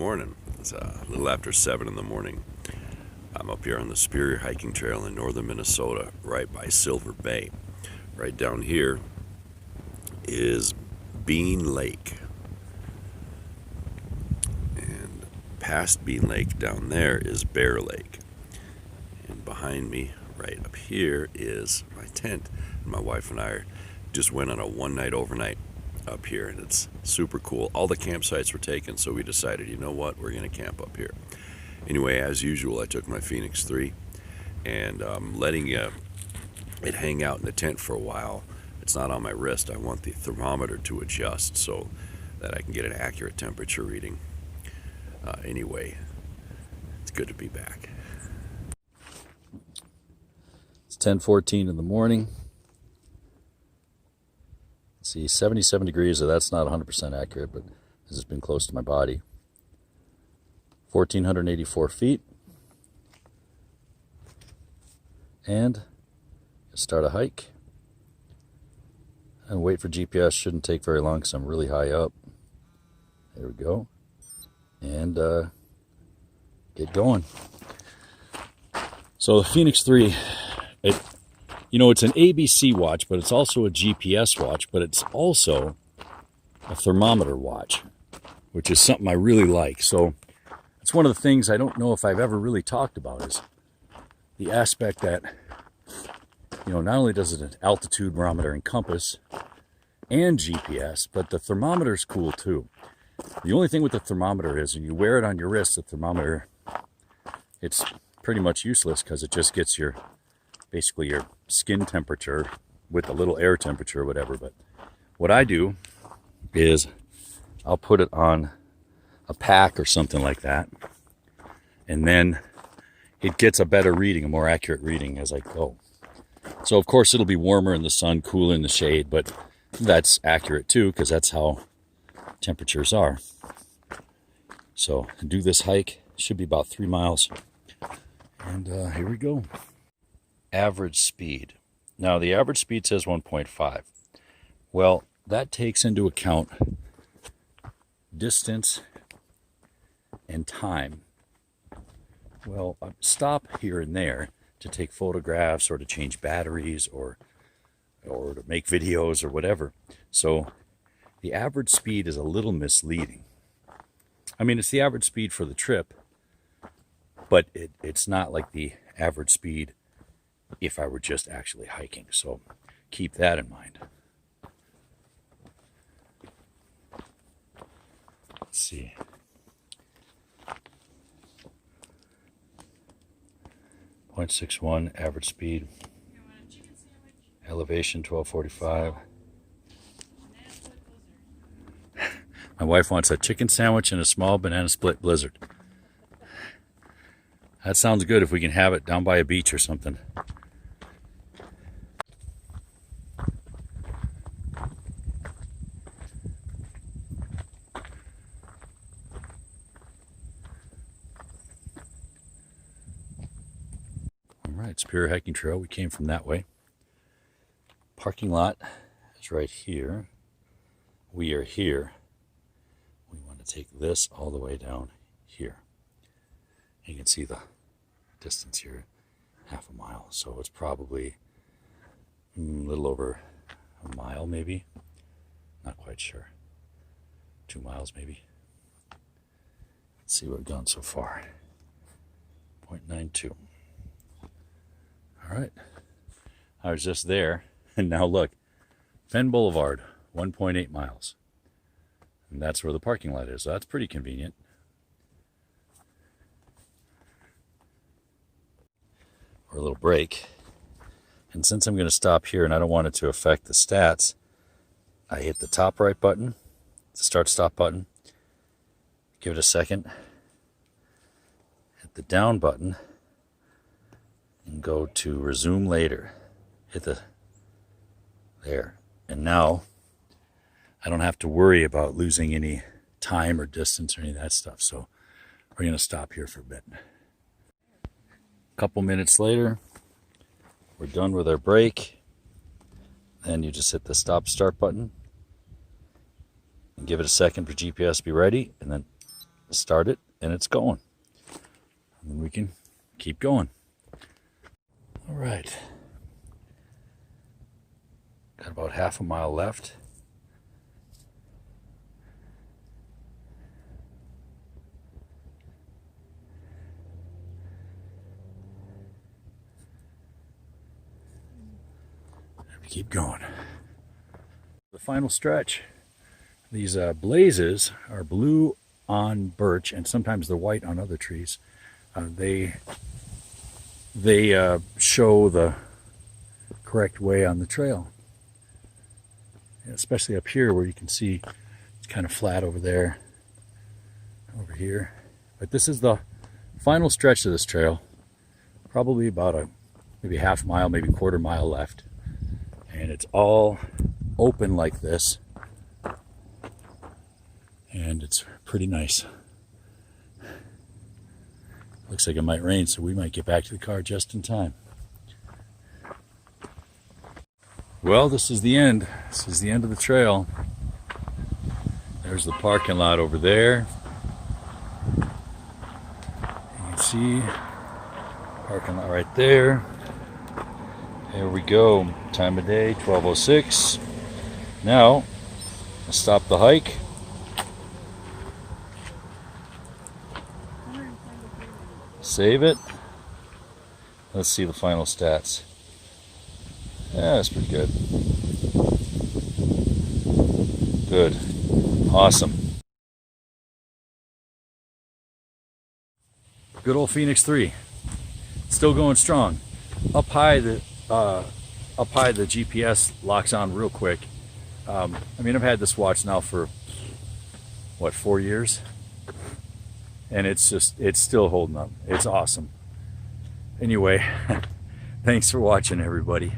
morning. It's a little after 7 in the morning. I'm up here on the Superior Hiking Trail in northern Minnesota, right by Silver Bay. Right down here is Bean Lake. And past Bean Lake down there is Bear Lake. And behind me, right up here, is my tent. And my wife and I just went on a one-night overnight up here, and it's super cool. All the campsites were taken, so we decided, you know what, we're going to camp up here. Anyway, as usual, I took my Fenix 3, and I'm letting it hang out in the tent for a while. It's not on my wrist. I want the thermometer to adjust so that I can get an accurate temperature reading. Anyway, it's good to be back. It's 10:14 in the morning. See, 77 degrees, so that's not 100% accurate, but this has been close to my body. 1,484 feet. And start a hike. And wait for GPS. Shouldn't take very long because I'm really high up. There we go. And get going. So the Fenix 3, it's an ABC watch, but it's also a GPS watch, but it's also a thermometer watch, which is something I really like. So it's one of the things I don't know if I've ever really talked about, is the aspect that, not only does it an altitude barometer and compass and GPS, but the thermometer is cool too. The only thing with the thermometer is when you wear it on your wrist, the thermometer, it's pretty much useless because it just gets basically your skin temperature with a little air temperature or whatever. But what I do is I'll put it on a pack or something like that, and then it gets a better reading, a more accurate reading as I go. So of course it'll be warmer in the sun, cooler in the shade, but that's accurate too because that's how temperatures are. So to do this hike, should be about 3 miles, and here we go. Average speed. Now the average speed says 1.5. Well, that takes into account distance and time. Well, I stop here and there to take photographs or to change batteries or to make videos or whatever. So the average speed is a little misleading. I mean, it's the average speed for the trip, but it's not like the average speed if I were just actually hiking. So keep that in mind. Let's see. .61 average speed. Elevation 1245. My wife wants a chicken sandwich and a small banana split blizzard. That sounds good if we can have it down by a beach or something. Alright, Superior Hiking Trail. We came from that way. Parking lot is right here. We are here. We want to take this all the way down here. You can see the distance here, half a mile. So it's probably a little over a mile maybe. Not quite sure. 2 miles maybe. Let's see what we've done so far. 0.92. All right. I was just there, and now look. Fenn Boulevard, 1.8 miles. And that's where the parking lot is. So that's pretty convenient. Or a little break. And since I'm going to stop here and I don't want it to affect the stats, I hit the top right button, the start stop button, give it a second, hit the down button, and go to resume later. Hit there. And now I don't have to worry about losing any time or distance or any of that stuff. So we're going to stop here for a bit. A couple minutes later, we're done with our break. Then you just hit the stop start button and give it a second for GPS to be ready, and then start it, and it's going. And then we can keep going. All right. Got about half a mile left. Keep going. The final stretch. These blazes are blue on birch, and sometimes they're white on other trees. They show the correct way on the trail, especially up here where you can see it's kind of flat over there, over here. But this is the final stretch of this trail. Probably about maybe half mile, maybe quarter mile left. And it's all open like this, and it's pretty nice. Looks like it might rain, so we might get back to the car just in time. Well, this is the end. This is the end of the trail. There's the parking lot over there. You can see parking lot right there. Here we go. Time of day, 12:06. Now, let's stop the hike. Save it. Let's see the final stats. Yeah, that's pretty good. Good. Awesome. Good old Fenix 3. Still going strong. Up high, the GPS locks on real quick. I mean, I've had this watch now for, what, 4 years? And it's still holding up. It's awesome. Anyway, thanks for watching, everybody.